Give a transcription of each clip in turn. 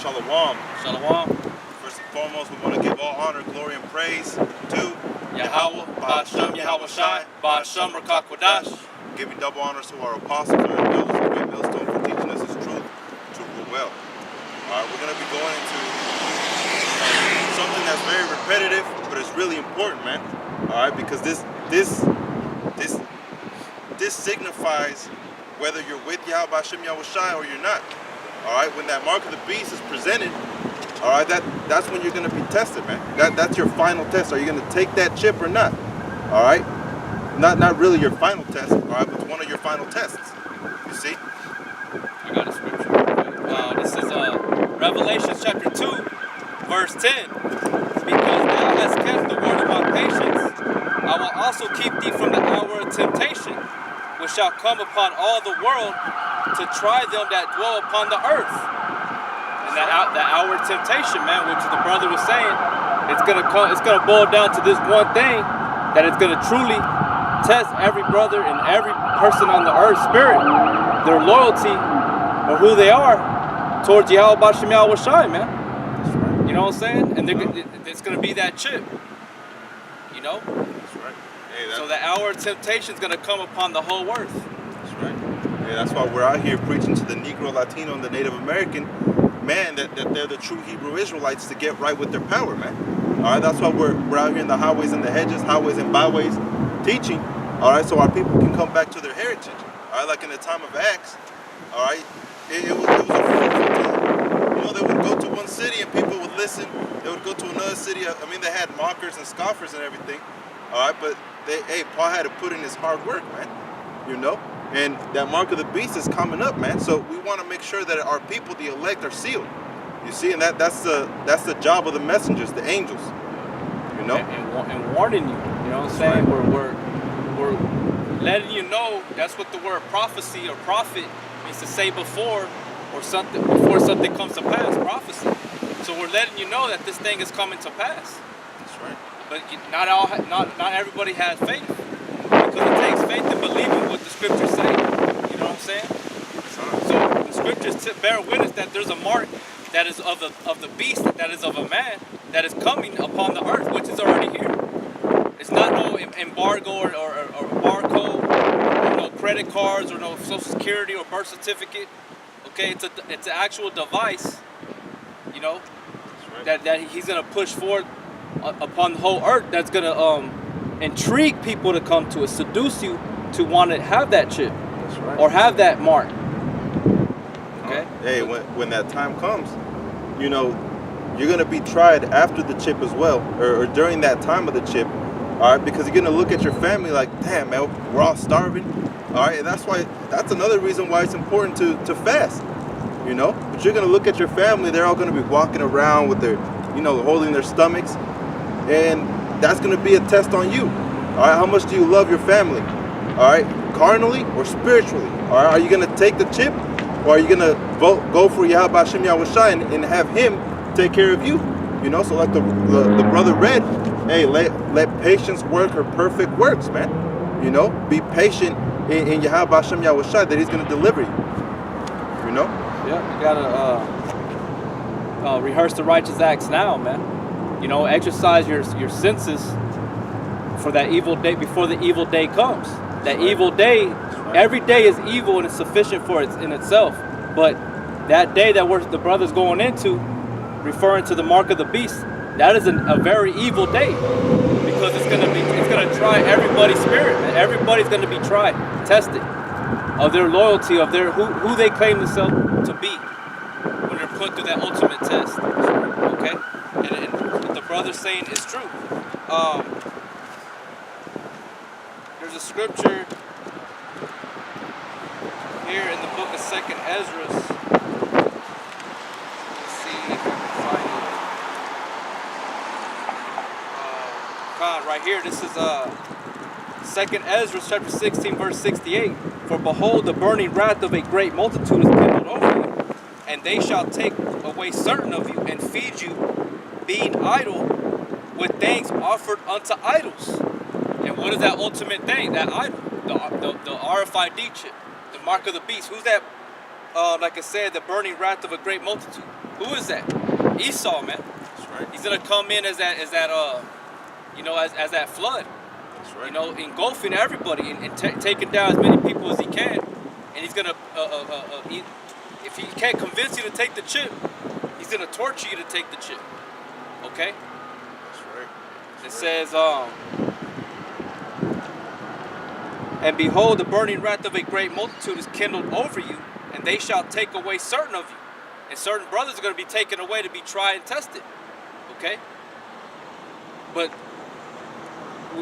Shalom. Shalom. First and foremost, we want to give all honor, glory, and praise to Yahweh, Ba'ashem Yahweh Shai, Ba'ashem Rakak Wadash. Giving double honors to our apostles and our elders of Great Millstone for teaching us His truth to rule well. All right, we're going to be going into something that's very repetitive, but it's really important, man. All right, because this signifies whether you're with Yahweh Ba'ashem Yahweh Shai or you're not. All right, when that mark of the beast is presented, all right, that's when you're going to be tested, man. That's your final test. Are you going to take that chip or not? All right, not really your final test, all right, but it's one of your final tests. You see? I got a scripture. This is Revelation chapter 2, verse 10. Because thou hast kept the word of my patience, I will also keep thee from the hour of temptation, which shall come upon all the world to try them that dwell upon the earth. And that hour of temptation, man, which the brother was saying, it's gonna boil down to this one thing, that it's gonna truly test every brother and every person on the earth spirit, their loyalty or who they are towards Yahweh Ba'ashem Yahweh Shai, man. That's right. You know what I'm saying? And it's gonna be that chip. You know? That's right. Hey, So the hour of temptation is gonna come upon the whole earth. That's right. Yeah, that's why we're out here preaching to the Negro, Latino, and the Native American, man, that they're the true Hebrew Israelites to get right with their power, man. All right, that's why we're out here in the highways and the hedges, highways and byways, teaching. All right, so our people can come back to their heritage. All right, like in the time of Acts, all right, it was a fruitful time. You know, they would go to one city and people would listen. They would go to another city. I mean, they had mockers and scoffers and everything. All right, but Paul had to put in his hard work, man. You know. And that mark of the beast is coming up, man. So we want to make sure that our people, the elect, are sealed. You see, and that's the job of the messengers, the angels. You know, and warning you. You know what I'm saying? Right. We're letting you know. That's what the word prophecy or prophet means, to say before something comes to pass. Prophecy. So we're letting you know that this thing is coming to pass. that's right. But not everybody has faith, because it takes faith to believe in what the scriptures say. You know what I'm saying? So the scriptures bear witness that there's a mark that is of the beast, that is of a man, that is coming upon the earth, which is already here. It's not no embargo or barcode, or no credit cards, or no social security or birth certificate. Okay, it's an actual device, you know, That's right. that he's gonna push forward upon the whole earth. That's gonna intrigue people to come to it, seduce you to want to have that chip That's right. or have that mark. Okay. Hey, when that time comes, you know, you're gonna be tried after the chip as well, or during that time of the chip. All right, because you're gonna look at your family like, damn, man, we're all starving. All right, and that's another reason why it's important to fast. You know, but you're gonna look at your family; they're all gonna be walking around with their, you know, holding their stomachs, and that's gonna be a test on you. All right, how much do you love your family? All right, carnally or spiritually? All right, are you gonna take the chip, or are you gonna go for Yahweh Ba'ashem Yahweh Shai and have Him take care of you? You know, so like the brother read, hey, let patience work her perfect works, man. You know, be patient in Yahweh Ba'ashem Yahweh Shai that He's gonna deliver you. You know. Yeah, you gotta rehearse the righteous acts now, man. You know, exercise your senses for that evil day before the evil day comes. That evil day, every day is evil and it's sufficient for it in itself. But that day that the brother's going into, referring to the mark of the beast, that is a very evil day, because it's gonna try everybody's spirit, man. Everybody's gonna be tried, tested, of their loyalty, of their who they claim themselves to be when they're put through that ultimate test. Okay, and what the brother's saying is true. There's a scripture here in the book of 2nd Ezra. Let's see if I can find it. God, right here. This is 2nd Ezra chapter 16, verse 68. For behold, the burning wrath of a great multitude is kindled over you, and they shall take away certain of you and feed you, being idle, with things offered unto idols. And what is that ultimate thing? That idol, the RFID chip, the mark of the beast. Who's that like I said, the burning wrath of a great multitude. Who is that? Esau, man. That's right. He's gonna come in as that as that flood. That's right. You know, engulfing everybody and taking down as many people as he can. And he's gonna, if he can't convince you to take the chip, he's gonna torture you to take the chip. Okay? That's right. It says, and behold, the burning wrath of a great multitude is kindled over you, and they shall take away certain of you. And certain brothers are going to be taken away to be tried and tested. Okay? But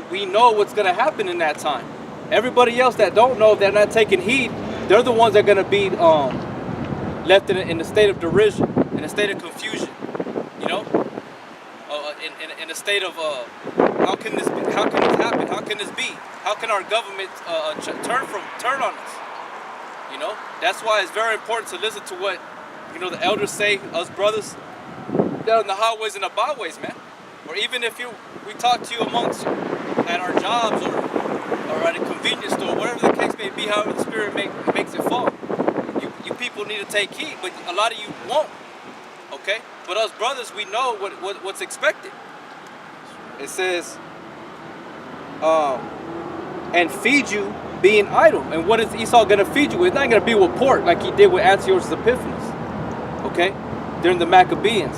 we know what's going to happen in that time. Everybody else that don't know, if they're not taking heed, they're the ones that are going to be left in a state of derision, in a state of confusion. You know? In a state of how can this happen? How can this be? How can our government turn on us? You know, that's why it's very important to listen to what the elders say, us brothers, down the highways and the byways, man. Or even if we talk to you amongst at our jobs or at a convenience store, whatever the case may be, however the Spirit makes it fall. You people need to take heed, but a lot of you won't. Okay, but us brothers, we know what's expected. It says, and feed you being idle. And what is Esau going to feed you with? It's not going to be with pork like he did with Antiochus Epiphanes. Okay, during the Maccabees.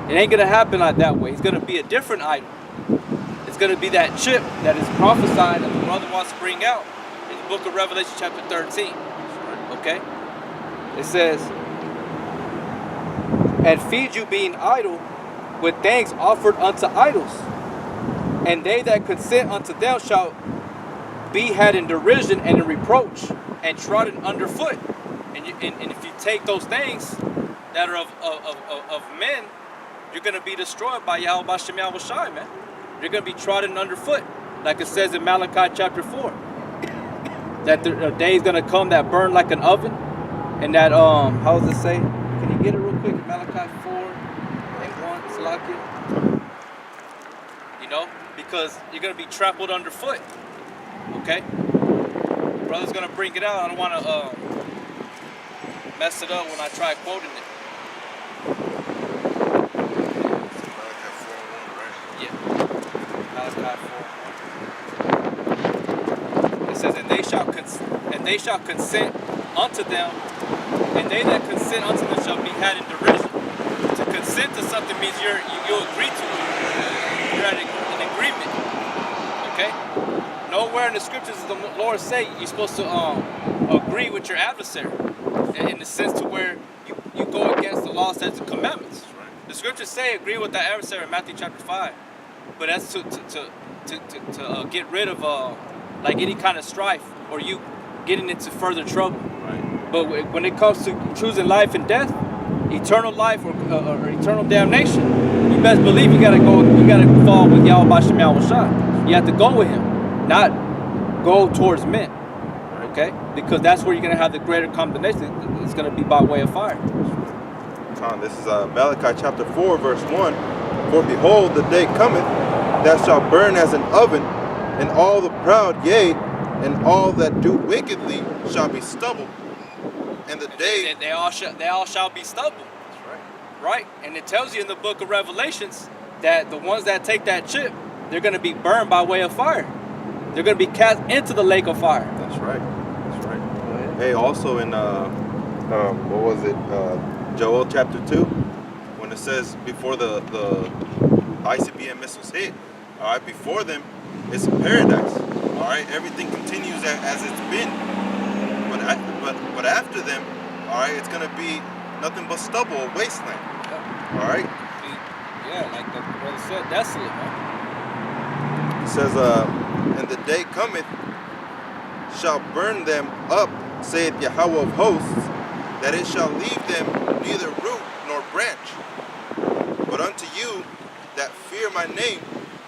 It ain't going to happen like that way. It's going to be a different idol. It's going to be that chip that is prophesied that the brother wants to bring out in the book of Revelation chapter 13. Okay, it says, and feed you being idle with things offered unto idols. And they that consent unto them shall be had in derision and in reproach and trodden underfoot. And if you take those things that are of men, you're going to be destroyed by Yahweh Bashem Yahweh Shai, man. You're going to be trodden underfoot. Like it says in Malachi chapter 4. That the day is going to come that burn like an oven. And that, how does it say? Can you get it real quick? Malachi 4 and 1, Salakia. You know, because you're going to be trampled underfoot. Okay? Brother's going to bring it out. I don't want to mess it up when I try quoting it. Yeah. Malachi 4. It says, and they shall consent unto them, and they that consent unto them shall be had in derision. To consent to something means you agree to it. You're at an agreement. Okay? Nowhere in the scriptures does the Lord say you're supposed to agree with your adversary in the sense to where you go against the law, statutes, and commandments. The scriptures say agree with the adversary in Matthew chapter 5, but that's to get rid of like any kind of strife or you getting into further trouble. Right. But when it comes to choosing life and death, eternal life or eternal damnation, you best believe you gotta fall with Yahweh Bashem Yahweh Shai. You have to go with him, not go towards men. Okay? Because that's where you're gonna have the greater condemnation. It's gonna be by way of fire. This is Malachi chapter 4, verse 1. For behold, the day cometh that shall burn as an oven, and all the proud, yea, and all that do wickedly shall be stubble. And the day they all shall be stubble. That's right. Right? And it tells you in the book of Revelations that the ones that take that chip, they're going to be burned by way of fire. They're going to be cast into the lake of fire. That's right. That's right. Hey, also in what was it? Joel chapter 2, when it says before the ICBM missiles hit, all right, before them, it's a paradise. All right, everything continues as it's been. But after them, all right, it's gonna be nothing but stubble, a wasteland. Yeah. All right. Yeah, like the brother said, desolate, man. It says, and the day cometh shall burn them up, saith Yahweh of hosts, that it shall leave them neither root nor branch. But unto you that fear my name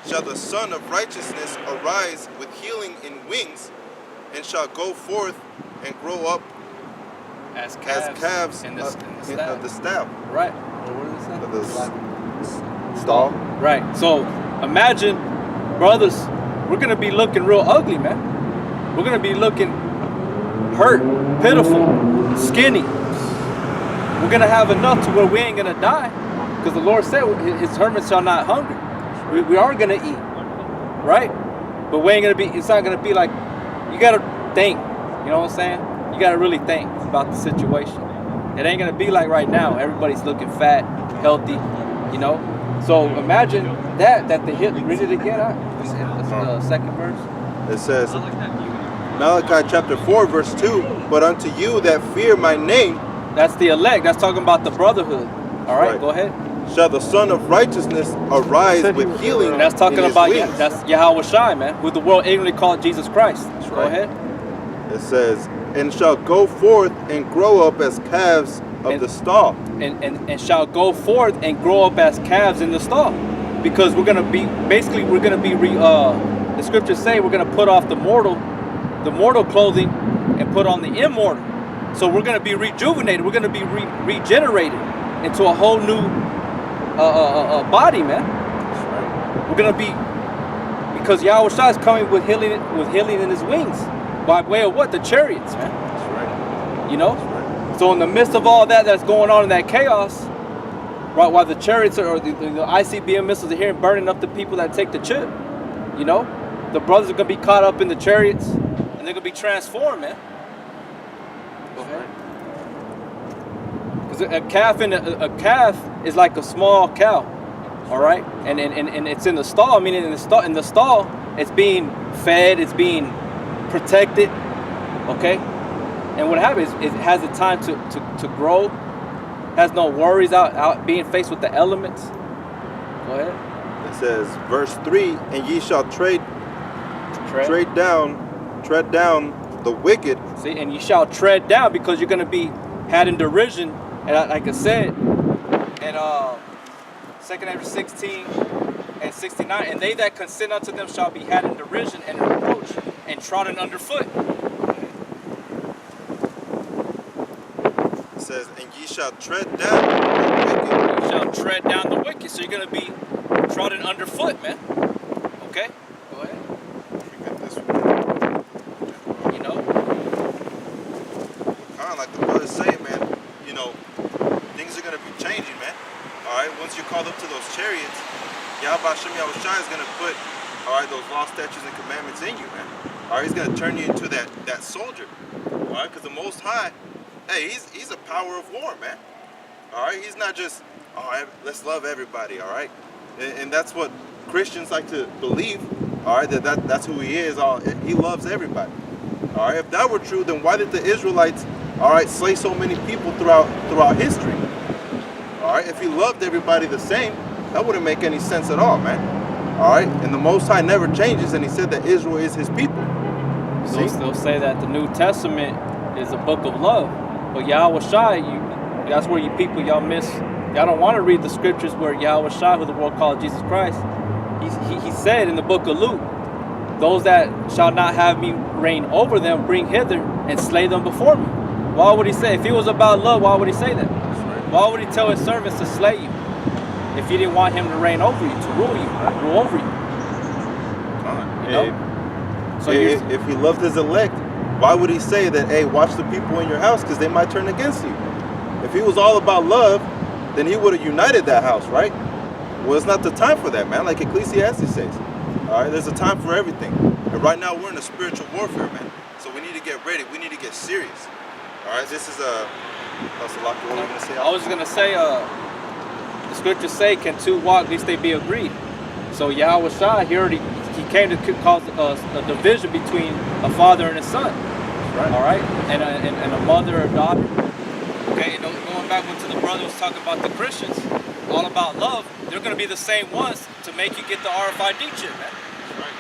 shall the Son of Righteousness arise with healing in wings, and shall go forth and grow up as calves in the staff. Right. What is the stall. Right. So imagine, brothers, we're gonna be looking real ugly, man. We're gonna be looking hurt, pitiful, skinny. we're gonna have enough to where we ain't gonna die, because the Lord said His servants shall not hunger. We are gonna eat, right? But we ain't gonna be. It's not gonna be like, you gotta think. You know what I'm saying? You gotta really think about the situation. It ain't gonna be like right now. Everybody's looking fat, healthy, you know. So imagine that the hit. Read it again. The second verse. It says, Malachi chapter 4, verse 2, but unto you that fear my name, That's the elect. That's talking about the brotherhood. All right, Right. go ahead. shall the Son of Righteousness arise with healing. And that's talking in his about wings. that's Yahweh Shai, man, who the world ignorantly called Jesus Christ. Go right. ahead. It says, and shall go forth and grow up as calves of And- the stall. And shall go forth and grow up as calves in the stall, because we're gonna be the scriptures say we're gonna put off the mortal clothing and put on the immortal. So we're gonna be rejuvenated. We're gonna be regenerated into a whole new body, man. We're gonna be, because Yahweh Shai is coming with healing in His wings, by way of what? The chariots, man. That's right. You know. That's right. So in the midst of all that's going on in that chaos, right, while the chariots or the ICBM missiles are here and burning up the people that take the chip, you know, the brothers are gonna be caught up in the chariots and they're gonna be transformed, man. Go ahead. Because a calf is like a small cow, all right, and it's in the stall. Meaning in the stall, it's being fed, it's being protected, okay. And what happens is it has the time to grow, has no worries out being faced with the elements. Go ahead. It says, verse 3, and ye shall tread down the wicked. See, and you shall tread down, because you're going to be had in derision. And like I said, in 2 Corinthians 16 and 69, and they that consent unto them shall be had in derision and in reproach and trodden underfoot. It says, and ye shall tread down the wicked. You shall tread down the wicked. So you're going to be trodden underfoot, man. Okay? Go ahead. Forget this one. You know? Kind of like the brothers say, man, you know, things are going to be changing, man. All right, once you're called up to those chariots, Yahweh Hashem Yahweh Shai is going to put, all right, those law, statutes, and commandments in you, man. All right, He's going to turn you into that soldier. All right, because the Most High, hey, he's a power of war, man. All right, He's not just, all right, let's love everybody, all right? And that's what Christians like to believe, all right, that's who He is. He loves everybody. All right, if that were true, then why did the Israelites, all right, slay so many people throughout history? All right, if He loved everybody the same, that wouldn't make any sense at all, man. All right, and the Most High never changes, and He said that Israel is His people. See? They'll say that the New Testament is a book of love, but Yahweh Shai, that's where you people, y'all miss. Y'all don't want to read the scriptures where Yahweh Shai, who the world called Jesus Christ, he said in the book of Luke, those that shall not have me reign over them, bring hither and slay them before me. Why would He say? If He was about love, why would He say that? Why would He tell His servants to slay you if He didn't want Him to reign over you, to rule over you? You know? So If He loved His elect, why would He say that, hey, watch the people in your house because they might turn against you? If He was all about love, then He would have united that house, right? Well, it's not the time for that, man, like Ecclesiastes says. All right, there's a time for everything. And right now we're in a spiritual warfare, man. So we need to get ready. We need to get serious. All right, this is that's a lot. What were you going to say? I was just going to say, the scriptures say, can two walk, lest they be agreed. So Yahweh Shai, He came to cause a division between a father and a son. Right. All right, and a mother or daughter. Okay, and going back to the brother was talking about the Christians, all about love. They're going to be the same ones to make you get the RFID chip, man,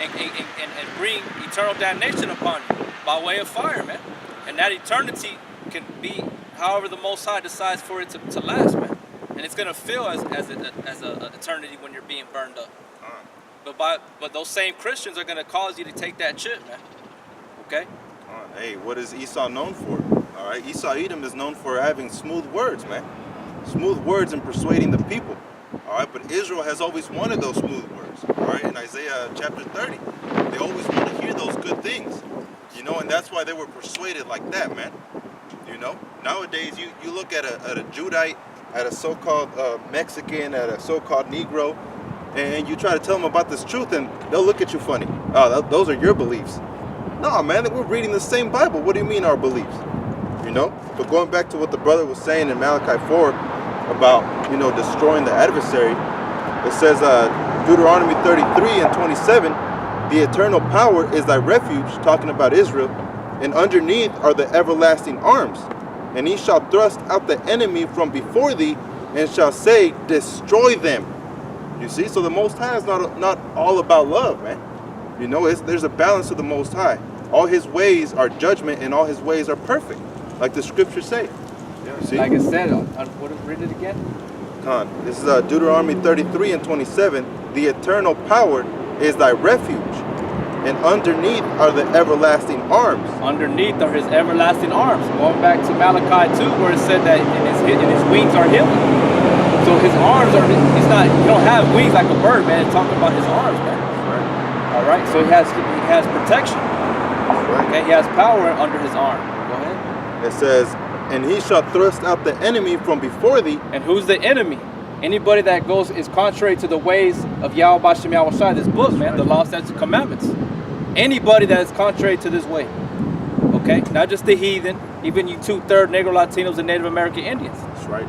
and bring eternal damnation upon you by way of fire, man. And that eternity can be however the Most High decides for it to last, man. And it's going to feel as an eternity when you're being burned up. But those same Christians are going to cause you to take that chip, man. Okay? Hey, what is Esau known for? All right, Esau Edom is known for having smooth words, man. Smooth words and persuading the people. All right, but Israel has always wanted those smooth words. All right, in Isaiah chapter 30, they always want to hear those good things. You know, and that's why they were persuaded like that, man. You know, nowadays you look at a Judite, at a so-called Mexican, at a so-called Negro, and you try to tell them about this truth, and they'll look at you funny. Oh, those are your beliefs. No, man, we're reading the same Bible. What do you mean our beliefs? You know? But going back to what the brother was saying in Malachi 4 about, you know, destroying the adversary, it says Deuteronomy 33 and 27, the eternal power is thy refuge, talking about Israel, and underneath are the everlasting arms. And he shall thrust out the enemy from before thee, and shall say, destroy them. You see, so the Most High is not all about love, man. You know, there's a balance to the Most High. All his ways are judgment, and all his ways are perfect, like the scriptures say. You see? Like I said, read it again. This is Deuteronomy 33 and 27. The eternal power is thy refuge, and underneath are the everlasting arms. Underneath are his everlasting arms. Going back to Malachi 2, where it said that his wings are healing. So his arms are, he don't have wings like a bird, man. It's talking about his arms, man. Right. All right, so he has protection. Right. Okay, he has power under his arm. Go ahead. It says, and he shall thrust out the enemy from before thee. And who's the enemy? Anybody that is contrary to the ways of Yahweh Bashem Yahushua, this book, man, the law, statutes, and commandments. Anybody that is contrary to this way. Okay? Not just the heathen, even you 2/3 Negro Latinos and Native American Indians. That's right.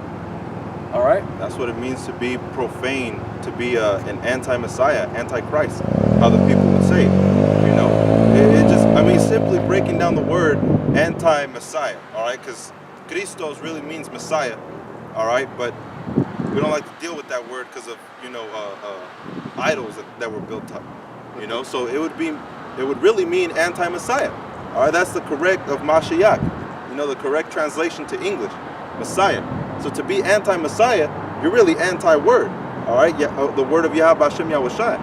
All right? That's what it means to be profane, to be an anti-Messiah, anti-Christ, how the people would say it. You know, it just, I mean, simply breaking down the word anti-Messiah, all right? Because Christos really means Messiah, all right? But we don't like to deal with that word because of, you know, idols that were built up, you know? So it would really mean anti-Messiah, all right? That's the correct of Mashiach, you know, the correct translation to English, Messiah. So to be anti-Messiah, you're really anti-word, all right? The word of Yahweh Bashem Yahushua.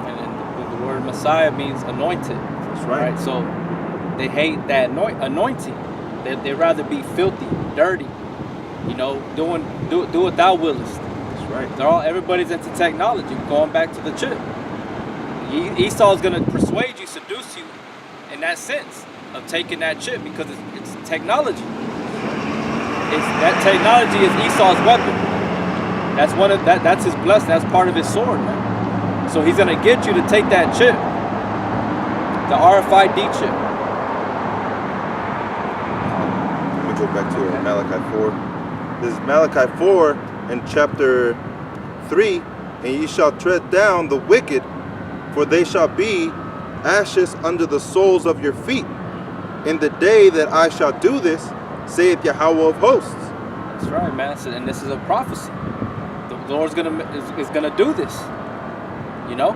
And the word Messiah means anointed. That's right. Right? So they hate that anointing. They'd rather be filthy, dirty, you know, do what thou willest. That's right. Everybody's into technology. Going back to the chip, Esau is going to persuade you, seduce you, in that sense of taking that chip because it's technology. That technology is Esau's weapon. That's his blessing. That's part of his sword, man. So he's going to get you to take that chip, the RFID chip. Let me go back to Malachi 4. This is Malachi 4 in chapter 3. And ye shall tread down the wicked, for they shall be ashes under the soles of your feet. In the day that I shall do this, saith Yahweh of hosts. That's right, man. And this is a prophecy. The Lord's is gonna do this. You know,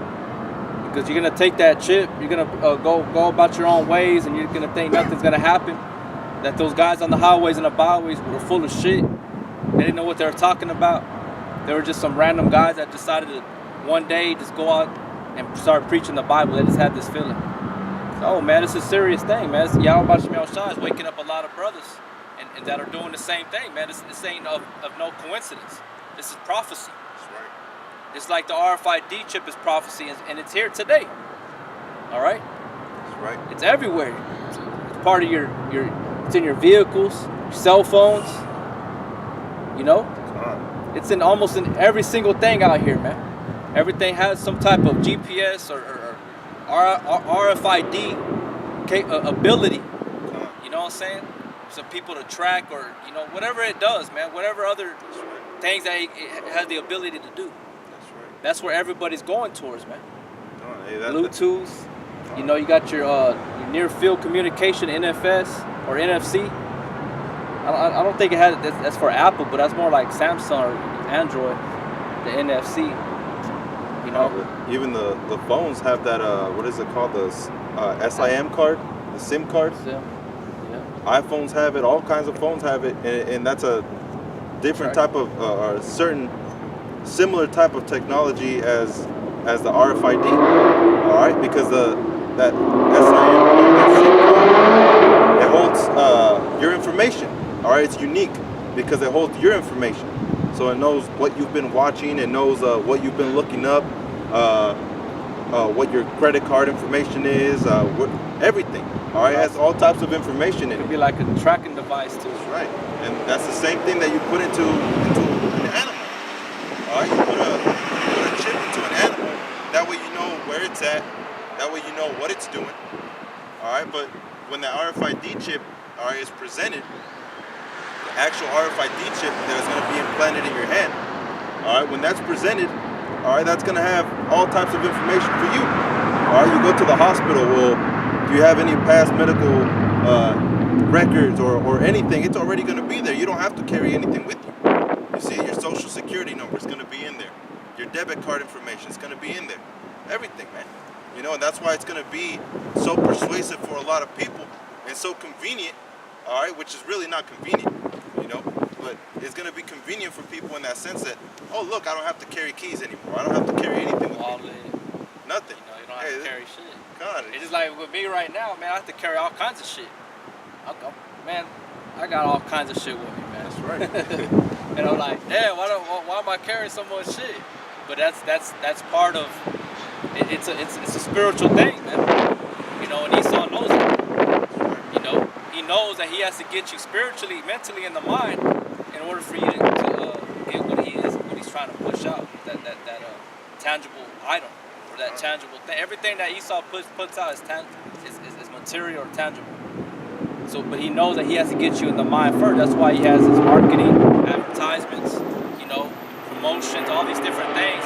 because you're gonna take that chip, you're gonna go about your own ways, and you're gonna think nothing's gonna happen. That those guys on the highways and the byways were full of shit. They didn't know what they were talking about. They were just some random guys that decided to one day just go out and start preaching the Bible. They just had this feeling. Oh man, it's a serious thing, man. Yahweh Bashem Yahushua is waking up a lot of brothers and that are doing the same thing, man. This ain't of no coincidence. This is prophecy. That's right. It's like the RFID chip is prophecy, and it's here today. All right? That's right. It's everywhere. It's part of it's in your vehicles, your cell phones. You know? It's almost in every single thing out here, man. Everything has some type of GPS or RFID ability. You know what I'm saying? So people to track, or you know, whatever it does, man. Whatever other things that it has the ability to do. That's right. That's where everybody's going towards, man. Hey, Bluetooth. You know, you got your near field communication, NFS or NFC. I don't think it has. That's for Apple, but that's more like Samsung or Android. The NFC. You know. Even the phones have that. What is it called? The SIM card, the SIM card. Yeah. iPhones have it. All kinds of phones have it, and that's a different type of or certain similar type of technology as the RFID. All right, because that SIM card, it holds your information. All right, it's unique because it holds your information. So it knows what you've been watching. It knows what you've been looking up, what your credit card information is, everything. All right, it has all types of information in It it. could be like a tracking device too. That's right. And that's the same thing that you put into an animal. All right, you put a chip into an animal. That way you know where it's at. That way you know what it's doing. All right, but when the RFID chip, all right, is presented, the actual RFID chip that is going to be implanted in your hand, all right, when that's presented, all right, that's going to have all types of information for you. All right, you go to the hospital. Well, do you have any past medical records or anything? It's already going to be there. You don't have to carry anything with you. You see, your social security number is going to be in there. Your debit card information is going to be in there. Everything, man. You know, and that's why it's going to be so persuasive for a lot of people and so convenient, all right, which is really not convenient, you know, but it's going to be convenient for people in that sense that, oh, look, I don't have to carry keys anymore. I don't have to carry anything with me. Nothing. You don't have to carry shit. God, It's just like with me right now, man, I have to carry all kinds of shit. Man, I got all kinds of shit with me, man. That's right. And I'm like, damn, why am I carrying so much shit? But that's part of it. It's a spiritual thing, man. You know, and Esau knows it. You know, he knows that he has to get you spiritually, mentally, in the mind in order for you to get what he's trying to push out, that tangible item or that tangible thing. Everything that Esau puts out is material or tangible. So, but he knows that he has to get you in the mind first. That's why he has his marketing, advertisements, you know, promotions, all these different things.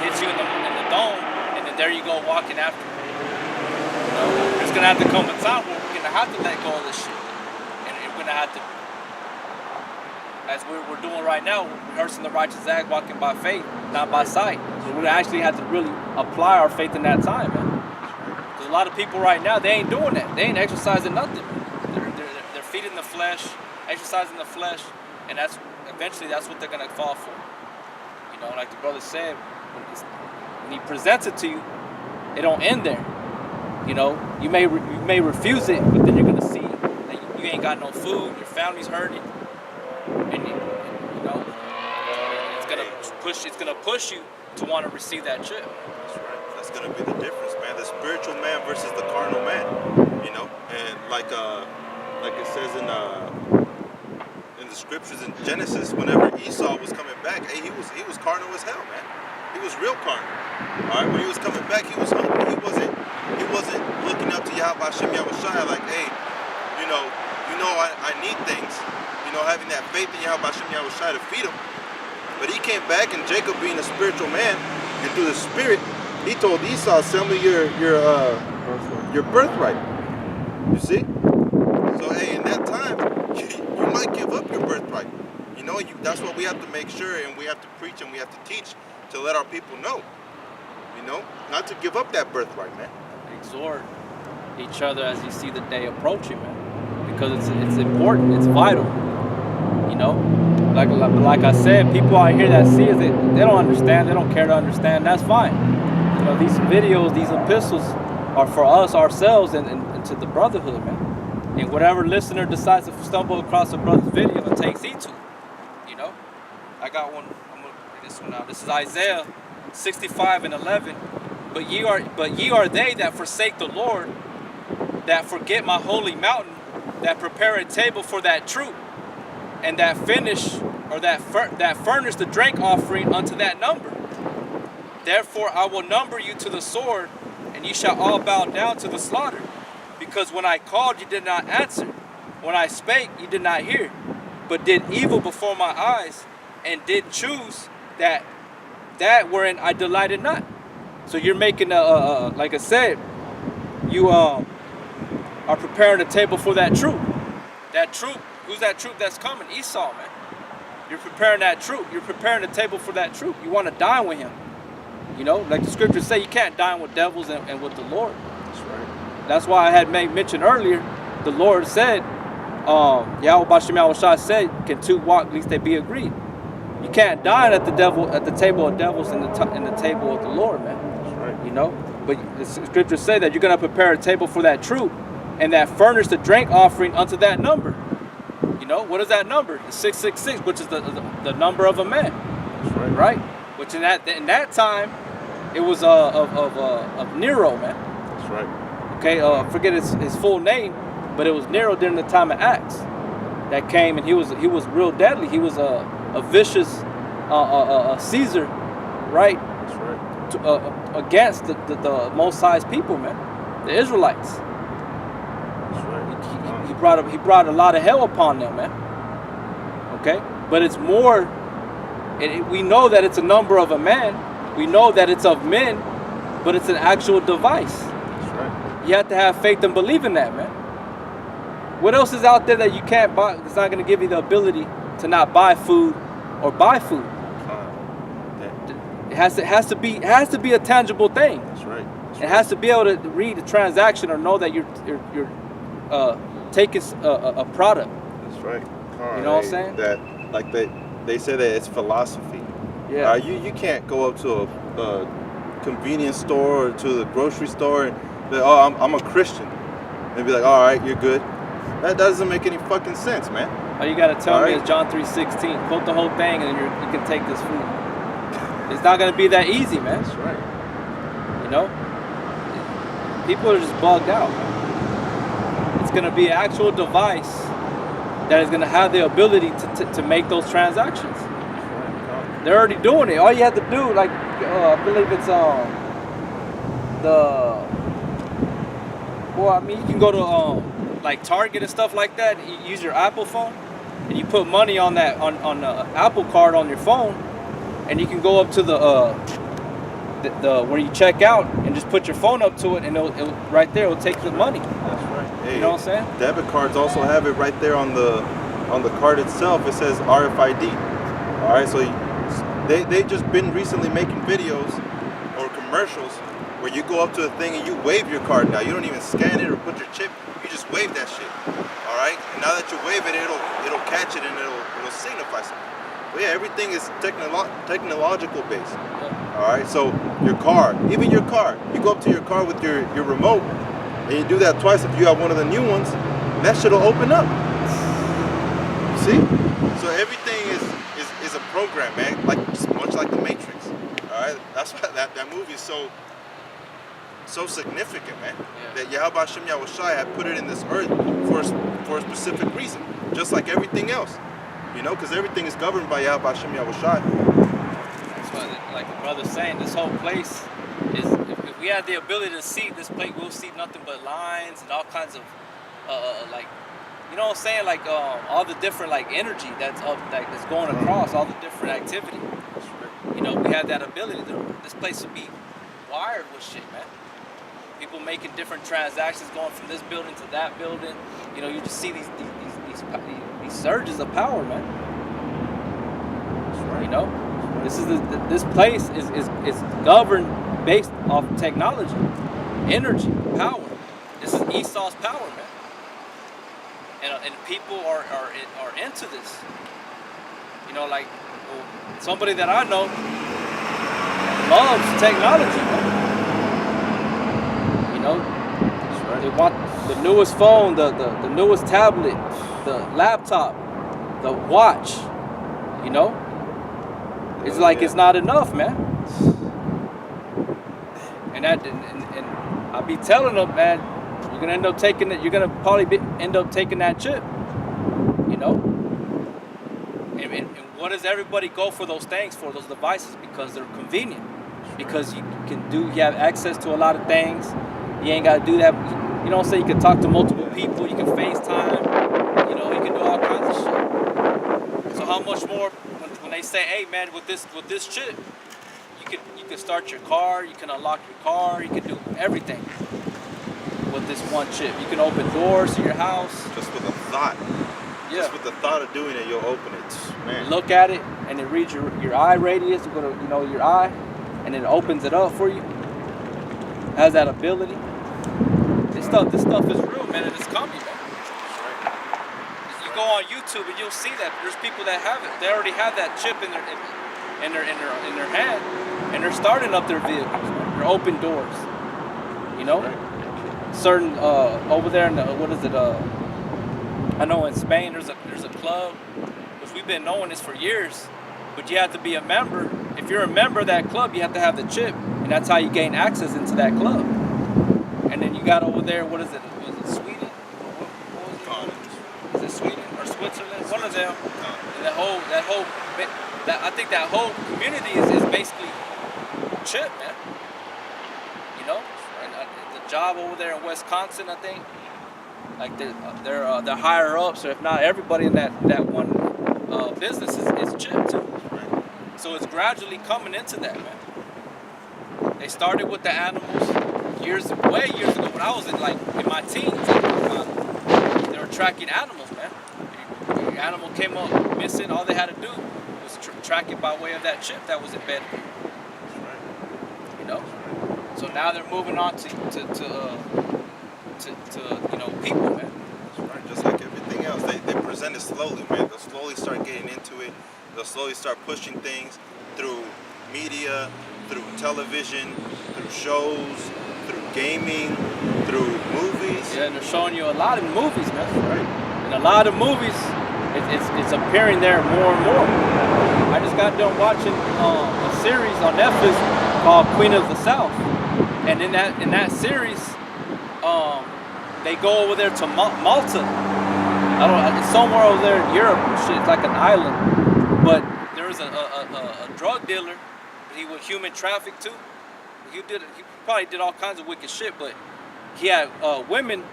Hits you in the dome, and then there you go walking after him. You know, there's gonna have to come a time where we're gonna have to let go of this shit, and we're gonna have to, as we're doing right now, we're rehearsing the righteous act, walking by faith, not by sight. So we're gonna actually have to really apply our faith in that time, man. Because a lot of people right now, they ain't doing that. They ain't exercising nothing. They're feeding the flesh, exercising the flesh, and eventually that's what they're gonna fall for. You know, like the brother said, when he presents it to you, it don't end there. You know, you may refuse it, but then you're gonna see that you ain't got no food, your family's hurting, and you know, it's gonna push you to want to receive that chip. That's right. That's gonna be the difference, man. The spiritual man versus the carnal man. You know, and like it says in the scriptures in Genesis, whenever Esau was coming back, hey, he was carnal as hell, man. He was real carnal. All right, when he was coming back, he was hungry. He wasn't looking up to Yahweh Hashem Yahushua like, hey, you know, I need things. You know, having that faith in Yahweh Hashem Yahushua to feed him. But he came back, and Jacob, being a spiritual man, and through the Spirit, he told Esau, "Sell me your birthright." You see? So hey, in that time, you might give up your birthright. You know, that's what we have to make sure, and we have to preach, and we have to teach to let our people know. You know, not to give up that birthright, man. Exhort each other as you see the day approaching, man, because it's important, it's vital. You know, like I said, people out here that see it, they don't understand, they don't care to understand. That's fine. You know, these videos, these epistles are for us, ourselves, and to the brotherhood, man. And whatever listener decides to stumble across a brother's video and takes heed to it, you know. I got one. I'm gonna read this one out. This is Isaiah 65:11. But ye are they that forsake the Lord, that forget my holy mountain, that prepare a table for that troop, and that furnish the drink offering unto that number. Therefore I will number you to the sword, and ye shall all bow down to the slaughter. Because when I called, you did not answer. When I spake, you did not hear, but did evil before my eyes, and did choose that wherein I delighted not. So you're making like I said, you are preparing a table for that troop. That troop, who's that troop that's coming? Esau, man. You're preparing that troop. You're preparing a table for that troop. You want to dine with him. You know, like the scriptures say, you can't dine with devils and with the Lord. That's right. That's why I had mentioned earlier, the Lord said, Yahweh Bashem Yahushua said, can two walk, lest they be agreed. You can't dine at the table of devils and the table of the Lord, man. That's right. You know, but the scriptures say that you're going to prepare a table for that troop, and that furnish the drink offering unto that number. You know, what is that number? It's 666, which is the number of a man. That's right. Right? Which in that time, it was of Nero, man. That's right. Okay, I forget his full name, but it was Nero during the time of Acts. that came, and he was real deadly. He was a vicious Caesar, right? That's right. Against the Most High's people, man, the Israelites. That's right. He brought a lot of hell upon them, man. Okay, but it's more. We know that it's a number of a man. We know that it's of men, but it's an actual device. That's right. You have to have faith and believe in that, man. What else is out there that you can't buy? It's not going to give you the ability to not buy food or buy food. It has to be a tangible thing. That's right. It has to be able to read a transaction or know that you're taking a product. That's right. You know what I'm saying? That like they say that it's philosophy. Yeah. You can't go up to a convenience store or to the grocery store and be, oh, I'm a Christian, and be like, all right, you're good. That doesn't make any fucking sense, man. All you gotta tell All me right. is John 3:16. Quote the whole thing, and then you can take this food. It's not gonna be that easy, man. That's right. You know, people are just bugged out. It's gonna be an actual device that is gonna have the ability to make those transactions. That's right. They're already doing it. All you have to do, like, I believe it's well, I mean, you can go to like Target and stuff like that. You use your Apple phone, and you put money on that on the Apple card on your phone, and you can go up to the where you check out and just put your phone up to it, and it'll right there it'll take the money. That's right. Hey, You know what I'm saying? debit cards also have it right there on the card itself. It says RFID. All right, so they just been recently making videos or commercials where you go up to a thing and you wave your card now. You don't even scan it or put your chip. You just wave that shit. All right, and now that you wave it, it'll catch it and it'll signify something. But yeah, everything is technological based. All right, so your car, even your car, you go up to your car with your remote, and you do that twice if you have one of the new ones, and that shit'll open up. You see? So everything is a program, man, like just much like the Matrix. All right, that's why that movie is so significant, man. Yeah. That Yahweh Hashem Yahushai had put it in this earth for a specific reason, just like everything else. You know, because everything is governed by Yahweh Hashem Yahushai. That's why, like the brother's saying, this whole place is. If we had the ability to see this place, we'll see nothing but lines and all kinds of, like, you know what I'm saying, like all the different like energy that's up, like that's going across all the different activity. You know, we had that ability. This place would be wired with shit, man. People making different transactions, going from this building to that building. You know, you just see these surges of power, man. That's right. You know, this is this place is governed based off technology, energy, power. This is Esau's power, man. And people are into this. You know, like somebody that I know loves technology, man. You know, That's right. they want the newest phone, the newest tablet, the laptop, the watch. You know, it's like it's not enough, man. And I be telling them, man, you're gonna end up taking it. You're gonna probably end up taking that chip. You know. And what does everybody go for those things for, those devices? Because they're convenient. Because you have access to a lot of things. You ain't gotta do that. You know what I'm saying? You can talk to multiple people. You can FaceTime. You know, you can do all kinds of shit. So how much more when they say, hey man, with this chip, you can start your car, you can unlock your car, you can do everything with this one chip. You can open doors to your house. Just with a thought. Yeah. Just with the thought of doing it, you'll open it. Man. Look at it, and it reads your eye radius. You go to your eye, and it opens it up for you. Has that ability. This stuff is real, man, and it's coming, man. You go on YouTube and you'll see that there's people that have it. They already have that chip in their hand, and they're starting up their vehicles. Man. They're open doors. You know, certain over there in what is it? I know in Spain there's a club, which we've been knowing this for years, but you have to be a member. If you're a member of that club, you have to have the chip, and that's how you gain access into that club. And then you got over there, what is it? Was it Sweden? What was it? Is it Sweden or Switzerland? them. And I think that whole community is basically chip, man. You know, and the job over there in Wisconsin, I think, like they're higher ups, or if not everybody in that one business is chip too. So it's gradually coming into that, man. They started with the animals way years ago when I was in my teens. They were tracking animals, man. The animal came up missing, all they had to do was track it by way of that chip that was embedded. You know. So now they're moving on to people, man. Right, just like everything else, they present it slowly, man. They'll slowly start getting into it. They'll slowly start pushing things through media, through television, through shows, through gaming, through movies. Yeah, and they're showing you a lot in movies, man. Right. And a lot of movies, it's appearing there more and more. I just got done watching a series on Netflix called Queen of the South, and in that series, they go over there to Malta. It's somewhere over there in Europe. Shit, it's like an island. But there was a drug dealer. He would human traffic too. He probably did all kinds of wicked shit. But he had women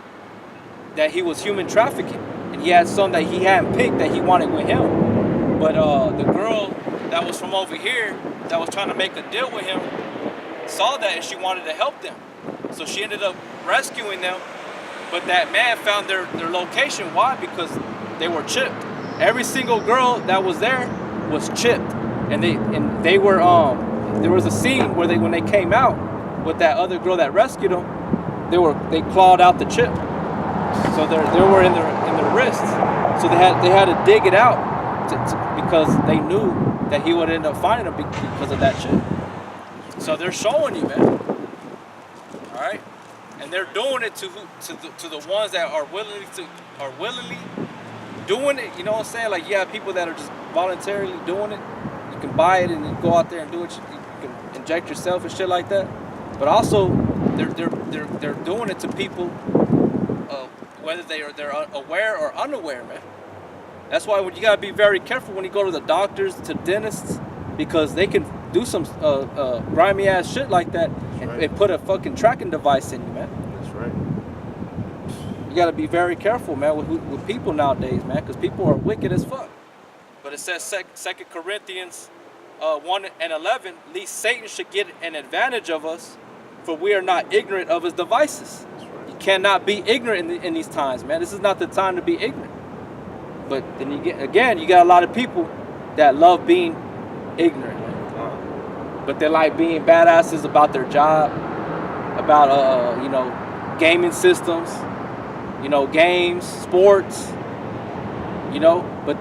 that he was human trafficking, and he had some that he hadn't picked that he wanted with him. But the girl that was from over here that was trying to make a deal with him saw that, and she wanted to help them. So she ended up rescuing them. But that man found their location. Why? Because they were chipped. Every single girl that was there was chipped, and they were there was a scene where when they came out with that other girl that rescued them, they clawed out the chip. So they were in their wrists. So they had to dig it out because they knew that he would end up finding them because of that chip. So they're showing you, man. All right. And they're doing it to the ones that are willingly doing it. You know what I'm saying? Like, you have people that are just voluntarily doing it. You can buy it and you go out there and do it. You can inject yourself and shit like that. But also, they're doing it to people, whether they're aware or unaware, man. That's why you gotta be very careful when you go to the doctors, to dentists, because they can do some grimy ass shit like that. And put a fucking tracking device in you, man. That's right. You gotta be very careful, man, with people nowadays, man, because people are wicked as fuck. But it says 2 Corinthians 1:11, least Satan should get an advantage of us, for we are not ignorant of his devices. That's right. You cannot be ignorant in these times, man. This is not the time to be ignorant. But then you got a lot of people that love being ignorant, man. But they like being badasses about their job, about gaming systems, games, sports, but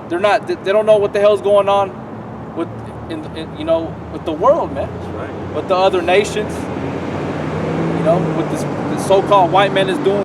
they're not. They don't know what the hell's going on with with the world, man. That's right. With the other nations, what this so-called white man is doing.